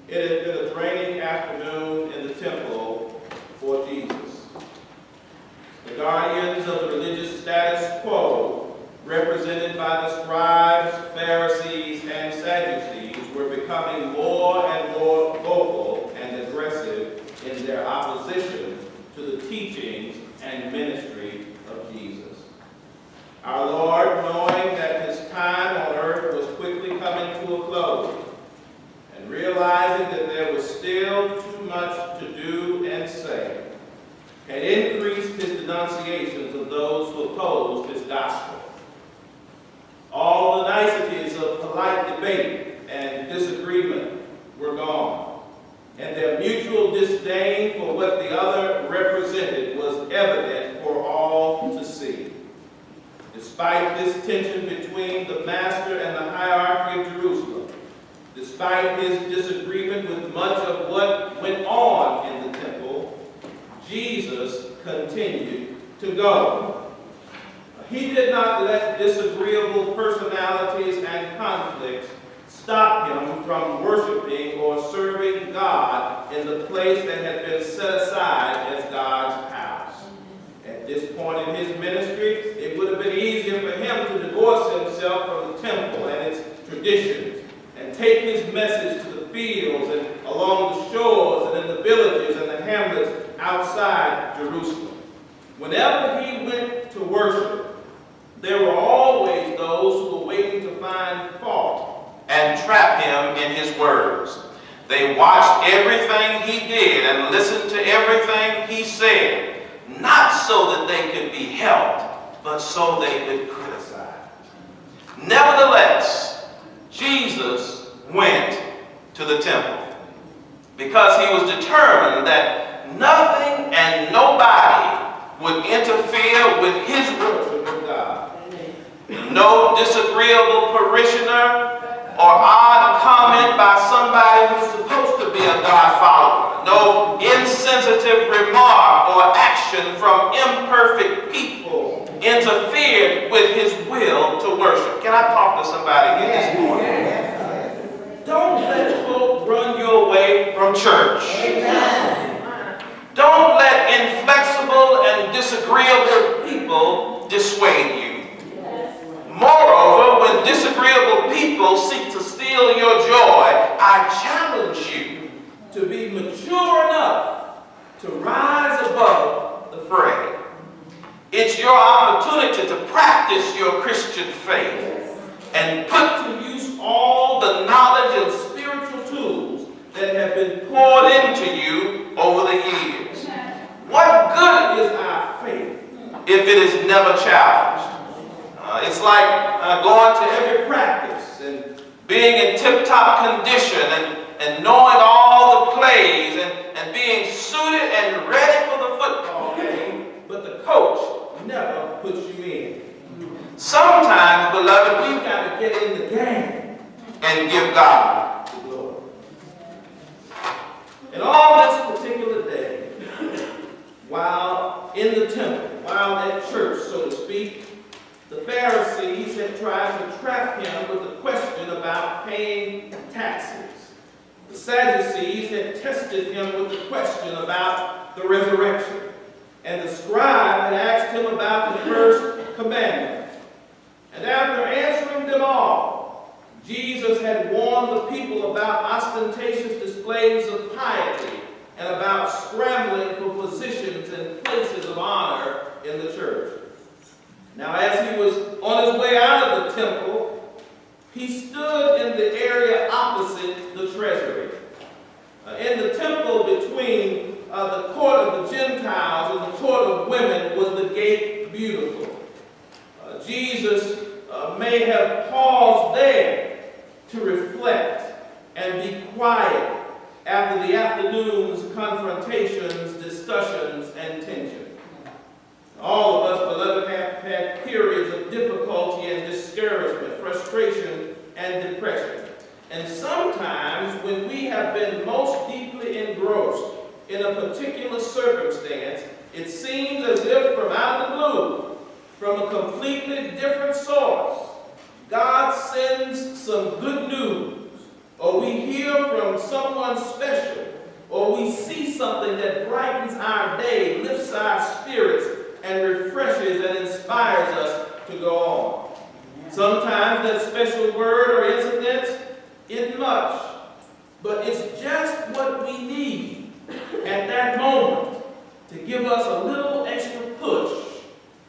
It had been a draining afternoon in the temple for Jesus. The guardians of the religious status quo, represented by the scribes, Pharisees, and Sadducees, were becoming more and more vocal and aggressive in their opposition to the teachings and ministry of Jesus. Our Lord, knowing that his time on earth was quickly coming to a close, and realizing that there was still too much to do and say, had increased his denunciations of those who opposed his gospel. All the niceties of polite debate and disagreement were gone, and their mutual disdain for what the other represented was evident for all to see. Despite this tension between the master and the hierarchy of Jerusalem, despite his disagreement with much of what went on in the temple, Jesus continued to go. He did not let disagreeable personalities and conflicts stop him from worshiping or serving God in the place that had been set aside as God's house. At this point in his ministry, it would have been easier for him to divorce himself from the temple and its traditions and take his message to the fields and along the shores and in the villages and the hamlets outside Jerusalem. Whenever he went to worship, there were always those who were waiting to find fault and trap him in his words. They watched everything he did and listened to everything he said, not so that they could be helped, but so they could criticize. Nevertheless, Jesus went to the temple because he was determined that nothing and nobody would interfere with his worship of God. No disagreeable parishioner or odd comment by somebody who's supposed to be a God follower. No insensitive remark or action from imperfect people interfered with his will to worship. Can I talk to somebody here this morning? Don't let folk run you away from church. Don't let inflexible and disagreeable people dissuade you. Moreover, when disagreeable people seek to steal your joy, I challenge you to be mature enough to rise above the fray. It's your opportunity to practice your Christian faith and put to use all the knowledge and spiritual tools that have been poured into you over the years. What good is our faith if it is never challenged? It's like going to every practice and being in tip-top condition and knowing all the plays and being suited and ready for the football game, but the coach never puts you in. Sometimes, beloved, we've got to get in the game and give God the glory. And all this particular day, while in the temple, while at church, so to speak, the Pharisees had tried to trap him with a question about paying taxes. The Sadducees had tested him with a question about the resurrection. And the scribe had asked him about the first commandment. And after answering them all, Jesus had warned the people about ostentatious displays of piety and about scrambling for positions and places of honor in the church. Now, as he was on his way out of the temple, he stood in the area opposite the treasury. In the temple between the court of the Gentiles and the court of women was the gate beautiful. Jesus may have paused there to reflect and be quiet after the afternoon's confrontations, discussions, and tension. All of us, beloved, have had periods of difficulty and discouragement, frustration and depression. And sometimes when we have been most deeply engrossed in a particular circumstance, it seems as if from out of the blue, from a completely different source, God sends some good news or or we hear from someone special, or we see something that brightens our day, lifts our spirits, and refreshes and inspires us to go on. Sometimes that special word or incident isn't much, but it's just what we need at that moment to give us a little extra push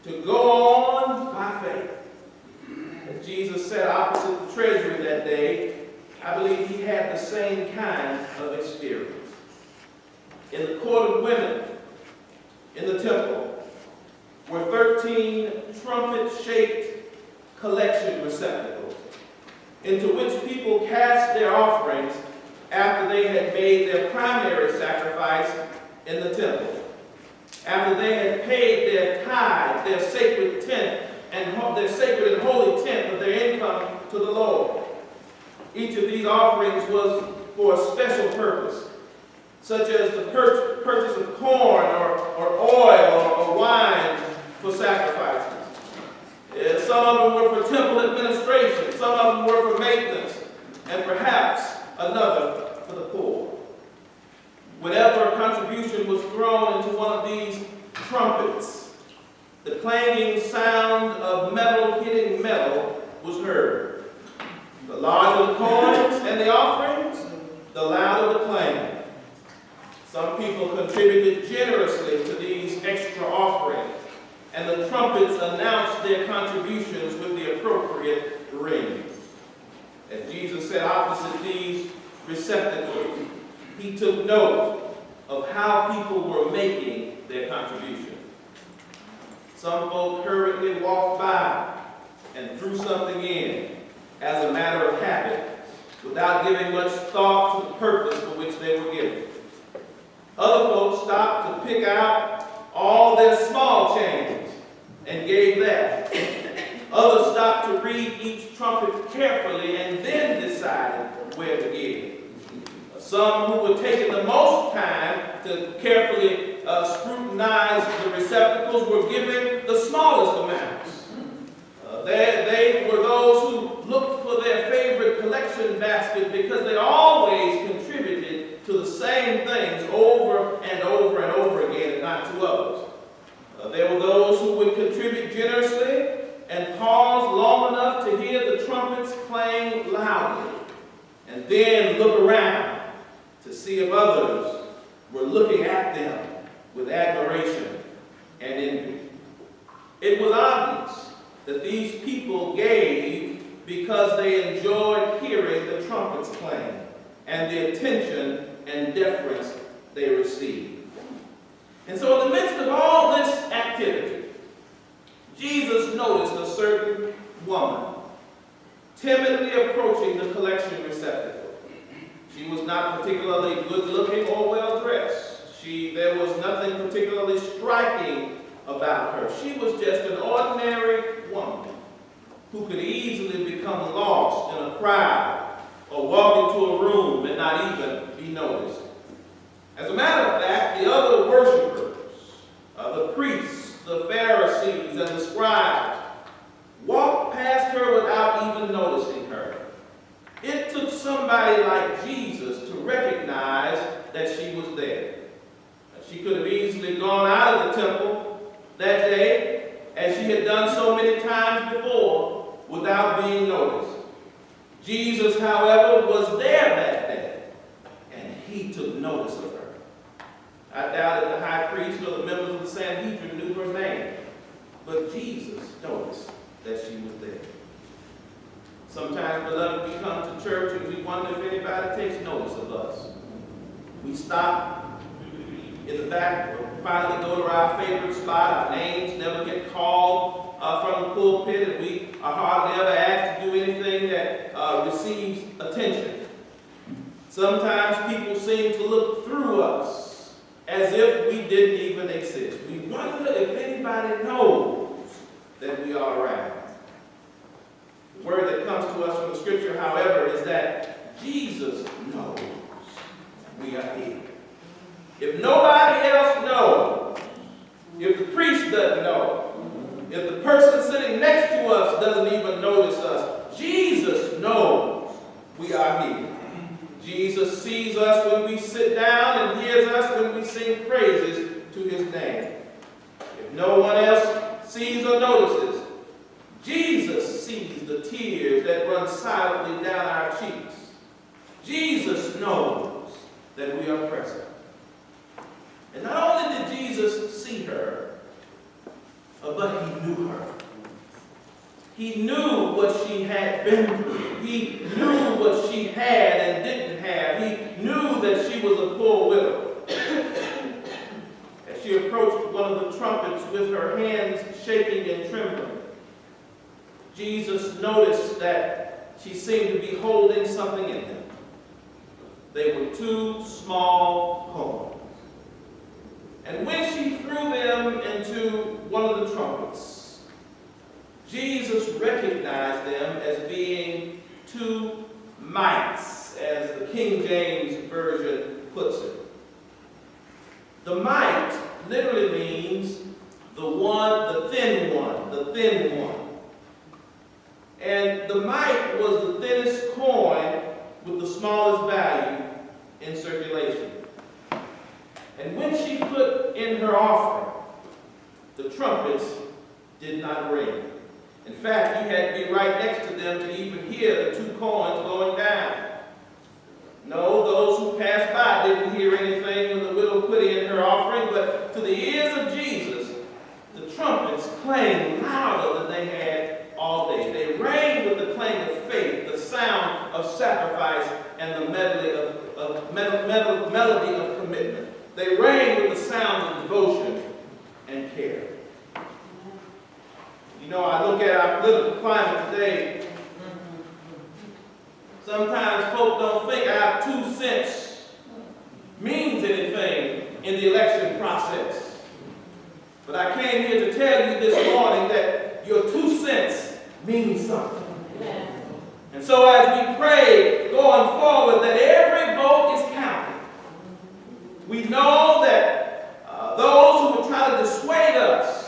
to go on by faith. As Jesus sat opposite the treasury that day, I believe he had the same kind of experience. In the court of women in the temple were 13 trumpet-shaped collection receptacles into which people cast their offerings after they had made their primary sacrifice in the temple, after they had paid their tithe, their sacred tenth, and their sacred and holy tenth of their income to the Lord. Each of these offerings was for a special purpose, such as the purchase of corn or oil or wine for sacrifices. Some of them were for temple administration, some of them were for maintenance, and perhaps another for the poor. Whenever a contribution was thrown into one of these trumpets, the clanging sound of metal hitting metal was heard. The larger the coins and the offerings, the louder the clang. Some people contributed generously to these extra offerings, and the trumpets announced their contributions with the appropriate ring. As Jesus sat opposite these receptacles, he took note of how people were making their contribution. Some folk hurriedly walked by and threw something in as a matter of habit, without giving much thought to the purpose for which they were given. Other folks stopped to pick out all their small change and gave that. Others stopped to read each trumpet carefully and then decided where to give. Some who were taking the most time to carefully scrutinize the receptacles were giving the smallest amounts. They were those who looked for their favorite collection basket because they always contributed to the same things over and over and over again and not to others. There were those who would contribute generously and pause long enough to hear the trumpets clang loudly and then look around to see if others were looking at them with admiration and envy. It was obvious that these people gave because they enjoyed hearing the trumpets clang and the attention and deference they received. And so in the midst of all this activity, Jesus noticed a certain woman timidly approaching the collection receptacle. She was not particularly good-looking or well-dressed. There was nothing particularly striking about her. She was just an ordinary woman who could easily become lost in a crowd or walk into a room and not even be noticed. As a matter of fact, the other worshipers, the priests, the Pharisees, and the scribes walked past her without even noticing her. It took somebody like Jesus to recognize that she was there. She could have easily gone out of the temple that day, as she had done so many times before, without being noticed. Jesus, however, was there that day, and he took notice of her. I doubt that the high priest or the members of the Sanhedrin knew her name, but Jesus noticed that she was there. Sometimes, beloved, we come to church and we wonder if anybody takes notice of us. We stop in the back, or finally go to our favorite spot. Our names never get called from the pulpit, and we are hardly ever asked to do anything that receives attention. Sometimes people seem to look through us as if we didn't even exist. We wonder if anybody knows that we are around. The word that comes to us from the scripture, however, is that Jesus knows we are here. If nobody else knows, if the priest doesn't know, if the person sitting next to us doesn't even notice us, Jesus knows we are here. Jesus sees us when we sit down and hears us when we sing praises to his name. If no one else sees or notices, Jesus sees the tears that run silently down our cheeks. Jesus knows that we are present. And not only did Jesus see her, but he knew her. He knew what she had been through. He knew what she had and didn't have. He knew that she was a poor widow. As she approached one of the trumpets with her hands shaking and trembling, Jesus noticed that she seemed to be holding something in them. They were two small coins. And when she threw them into one of the trumpets, Jesus recognized them as being two mites, as the King James Version puts it. The mite literally means the thin one. And the mite was the thinnest coin with the smallest value in circulation. And when she put in her offering, the trumpets did not ring. In fact, you had to be right next to them to even hear the two coins going down. No, those who passed by didn't hear anything when the widow put in her offering, but to the ears of Jesus, the trumpets clanged louder than they had all day. They rang with the clang of faith, the sound of sacrifice, and the melody of commitment. They rang with the sound of devotion and care. You know, I look at our political climate today. Sometimes folk don't think our 2 cents means anything in the election process. But I came here to tell you this morning that your 2 cents means something. And so as we pray going forward that every vote is counted, we know that those who would try to dissuade us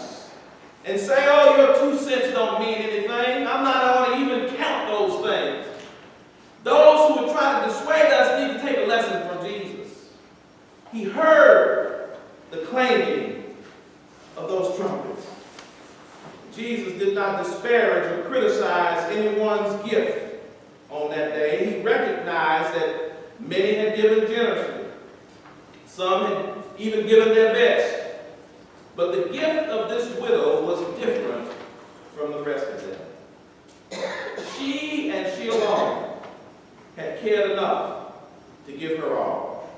and say, oh, your 2 cents don't mean anything, I'm not going to even count those things. Those who would try to dissuade us need to take a lesson from Jesus. He heard the clanging of those trumpets. Jesus did not disparage or criticize anyone's gift on that day. He recognized that many had given generously. Some had even given their best. But the gift of this widow was different from the rest of them. She and she alone had cared enough to give her all.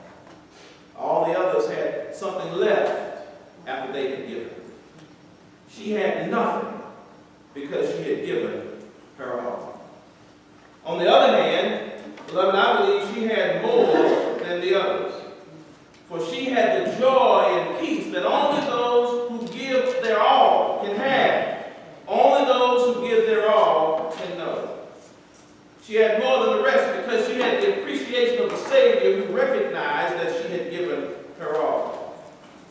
All the others had something left after they had given. She had nothing because she had given her all. On the other hand, beloved, I believe she had more than the others. For she had the joy and peace that only those who give their all can have. Only those who give their all can know. She had more than the rest because she had the appreciation of the Savior who recognized that she had given her all.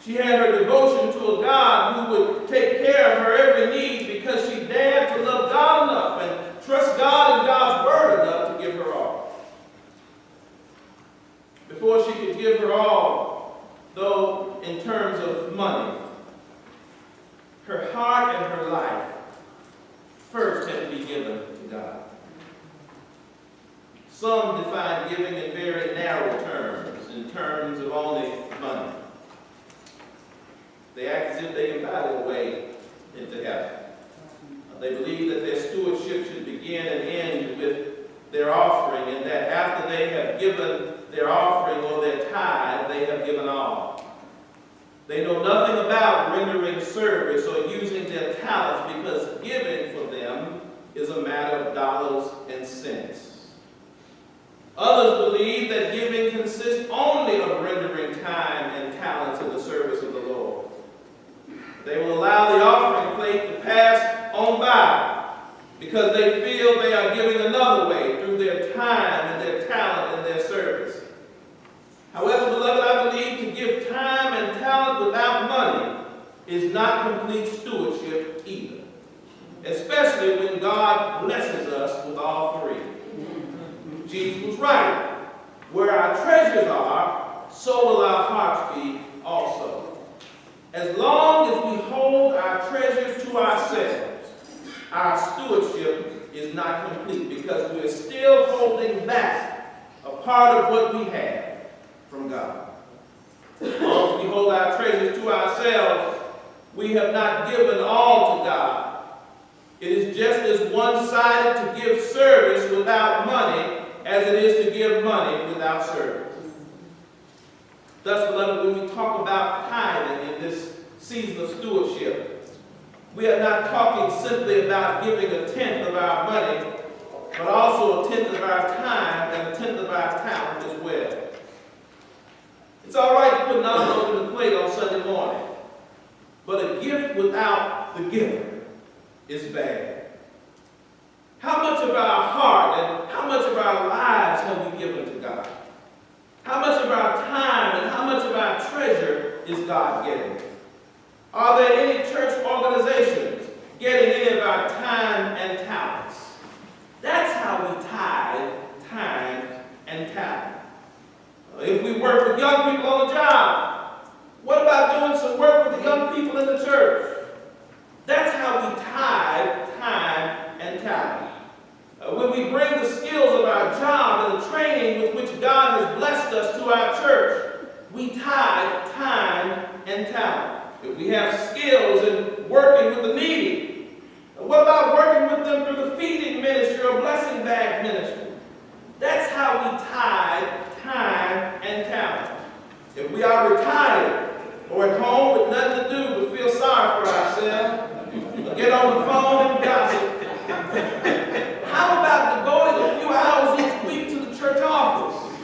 She had her devotion to a God who would take care of her every need because she dared to love God enough and trust God and God's word enough to give her all. Before she could give her all, though in terms of money, her heart and her life first had to be given to God. Some define giving in very narrow terms, in terms of only money. They act as if they can buy their way into heaven. They believe that their stewardship should begin and end with their offering, and that after they have given their offering or their tithe, they have given all. They know nothing about rendering service or using their talents because giving for them is a matter of dollars and cents. Others believe that giving consists only of rendering time and talents in the service of the Lord. They will allow the offering plate to pass on by because they feel they are giving another way through their time and their talent and their service. However, beloved, I believe to give time and talent without money is not complete stewardship either, especially when God blesses us with all three. Jesus was right. Where our treasures are, so will our hearts be also. As long as we hold our treasures to ourselves, our stewardship is not complete because we are still holding back a part of what we have from God. As long as we hold our treasures to ourselves, we have not given all to God. It is just as one-sided to give service without money as it is to give money without service. Thus, beloved, when we talk about tithing in this season of stewardship, we are not talking simply about giving a tenth of our money, but also a tenth of our time and a tenth of our talent as well. It's all right to put an envelope in the plate on Sunday morning, but a gift without the giver is bad. How much of our heart and how much of our lives have we given to God? How much of our time and how much of our treasure is God getting? Are there any church organizations getting any of our time and talents? That's how we tithe time and talent. If we work with young people on the job, what about doing some work with the young people in the church? That's how we tithe time and talent. When we bring the skills of our job and the training with which God has blessed us to our church, we tithe time and talent. If we have skills in working with the needy, what about working with them through the feeding ministry or blessing bag ministry? That's how we tithe time and talent. If we are retired or at home with nothing to do but feel sorry for ourselves, get on the phone and gossip, how about devoting a few hours each week to the church office?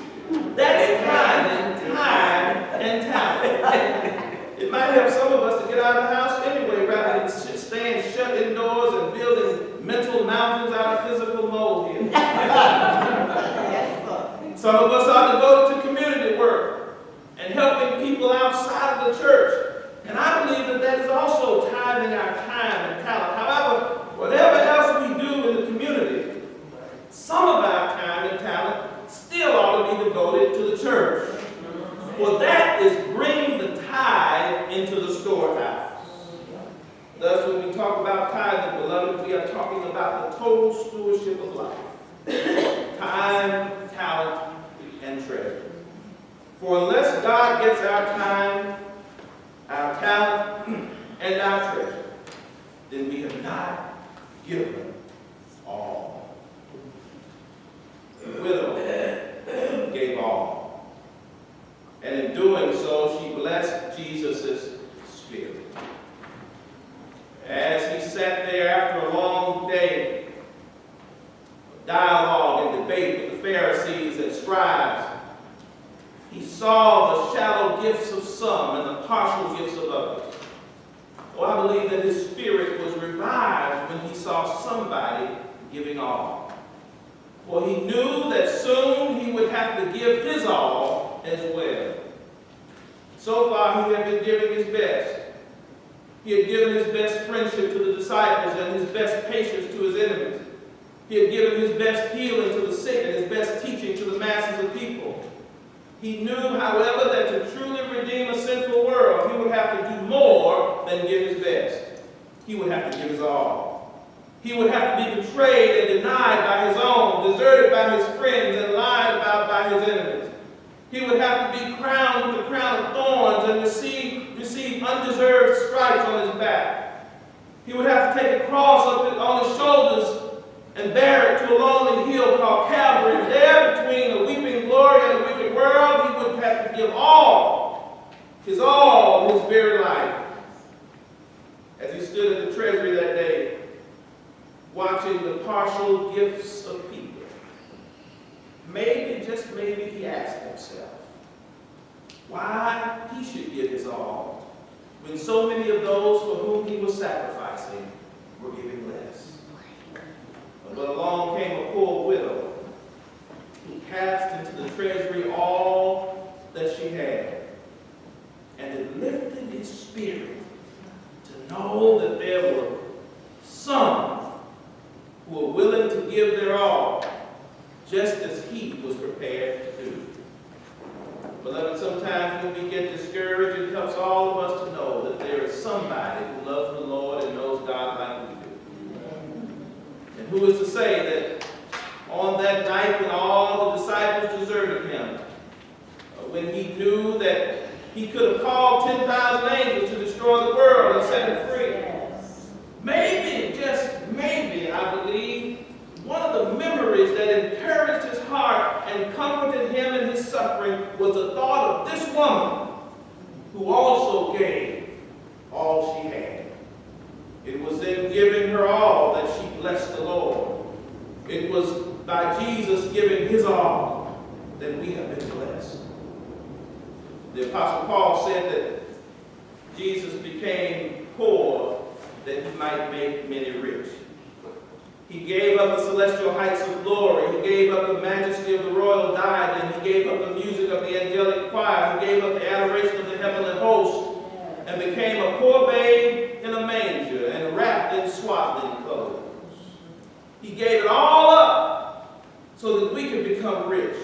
That's tithing time and talent. It might help some of us to get out of the house anyway, rather than staying shut indoors and building mental mountains out of physical molehills. Some of us are devoted to community work and helping people outside of the church. And I believe that that is also tithing our time and talent. However, whatever else we do in the community, some of our time and talent still ought to be devoted to the church. For that is bringing the tithe into the storehouse. Thus, when we talk about tithing, beloved, we are talking about the total stewardship of life. Time, talent, and treasure. For unless God gets our time, our talent, and our treasure, then we have not given all. The widow gave all. And in doing so, she blessed Jesus' spirit. As he sat there after a long day of dialogue and debate with the Pharisees and scribes, he saw the shallow gifts of some and the partial gifts of others. Oh, I believe that his spirit was revived when he saw somebody giving all. For he knew that soon he would have to give his all as well. So far, he had been giving his best. He had given his best friendship to the disciples and his best patience to his enemies. He had given his best healing to the sick and his best teaching to the masses of people. He knew, however, that to truly redeem a sinful world, he would have to do more than give his best. He would have to give his all. He would have to be betrayed and denied by his own, deserted by his friends, and lied about by his enemies. He would have to be crowned with the crown of thorns and receive undeserved stripes on his back. He would have to take a cross up on his shoulders and bear it to a lonely hill called Calvary. And there, between a weeping glory and a wicked world, he would have to give all, his very life. As he stood at the treasury that day, watching the partial gifts of people, maybe, just maybe, he asked himself why he should give his all when so many of those for whom he was sacrificing were giving less. But along came a poor widow who cast into the treasury all that she had. And it lifted his spirit to know that there were some who were willing to give their all just as he was prepared to do. Beloved, sometimes when we get discouraged, it helps all of us to know that there is somebody who loves the Lord and knows God like we do. And who is to say that on that night when all the disciples deserted him, when he knew that he could have called 10,000 angels to destroy the world and set it free, maybe, just maybe, I believe, one of the memories that encouraged his heart and comforted him in his suffering was the thought of this woman who also gave all she had. It was in giving her all that she blessed the Lord. It was by Jesus giving his all that we have been blessed. The Apostle Paul said that Jesus became poor that he might make many rich. He gave up the celestial heights of glory. He gave up the majesty of the royal diadem. He gave up the music of the angelic choir. He gave up the adoration of the heavenly host and became a poor babe in a manger and wrapped in swaddling clothes. He gave it all up so that we could become rich.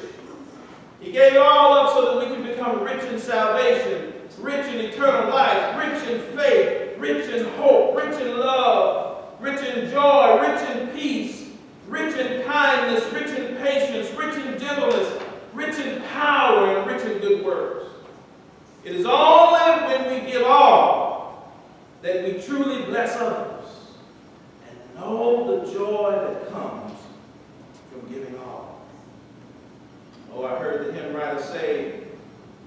He gave it all up so that we could become rich in salvation, rich in eternal life, rich in faith, rich in hope, rich in love, rich in joy, rich in peace, rich in kindness, rich in patience, rich in gentleness, rich in power, and rich in good works. It is only when we give all that we truly bless others and know the joy that comes from giving all. Oh, I heard the hymn writer say,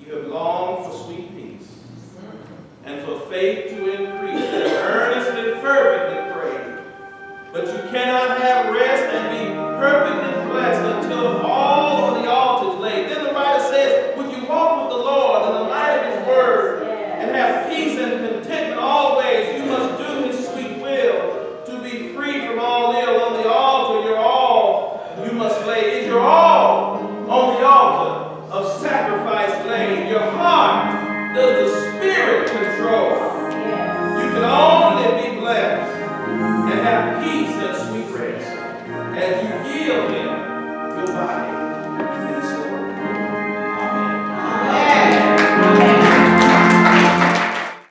you have longed for sweet peace and for faith to increase and earnestly, fervently pray. But you cannot have rest and be perfectly blessed until all of the altar is laid. Then the writer says, when you walk with the Lord in the light of his word and have peace and contentment always, you must do his sweet will to be free from all ill. On the altar, your all you must lay. Is your all on the altar of sacrifice laid? Your heart does the Spirit control. You can only be blessed and have peace